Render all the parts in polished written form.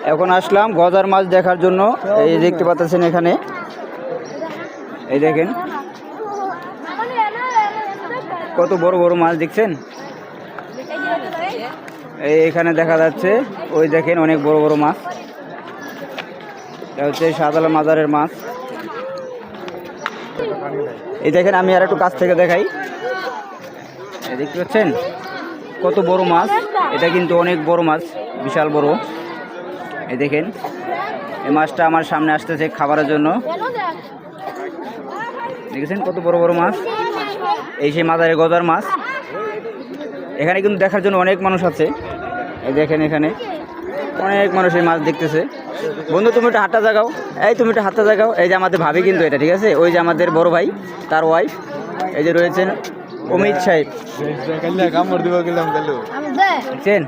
এখন আসলাম গজার মাছ দেখার জন্য। এই দেখতে পাচ্ছেন এখানে, এই দেখেন কত বড় বড় মাছ দেখছেন। এখানে দেখা যাচ্ছে, ওই দেখেন অনেক বড় বড় মাছ। এটা হচ্ছে শাহজালাল মাজারের মাছ। এই দেখেন, আমি আর একটু কাছ থেকে দেখাই। দেখতে পাচ্ছেন কত বড় মাছ। এটা কিন্তু অনেক বড় মাছ, বিশাল বড়। এই দেখেন, এই মাছটা আমার সামনে আসতেছে খাবারের জন্য। দেখেছেন কত বড় বড় মাছ। এই সেই মাজারে গজার মাছ। এখানে কিন্তু দেখার জন্য অনেক মানুষ আছে। এই দেখেন, এখানে অনেক মানুষ এই মাছ দেখতেছে। বন্ধু, তুমি একটু হাতটা জাগাও। এই তুমি একটু হাতটা জাগাও। এই যে আমাদের ভাবি কিন্তু এটা, ঠিক আছে? ওই যে আমাদের বড় ভাই, তার ওয়াইফ। এই যে রয়েছেন অমিত সাহেব। দেখছেন,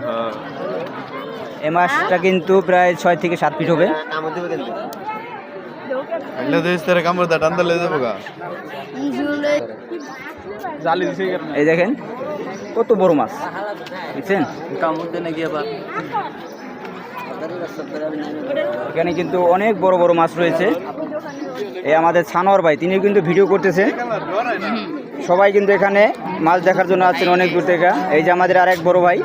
এই মাছটা কিন্তু প্রায় 6 থেকে 7 ফিট হবে। এই দেখেন কত বড় মাছ, দেখছেন? এখানে কিন্তু অনেক বড় বড় মাছ রয়েছে। এই আমাদের ছানোয়ার ভাই, তিনি কিন্তু ভিডিও করতেছেন। সবাই কিন্তু এখানে মাছ দেখার জন্য আছেন অনেক দূর থেকে। এই যে আমাদের আরেক বড় ভাই,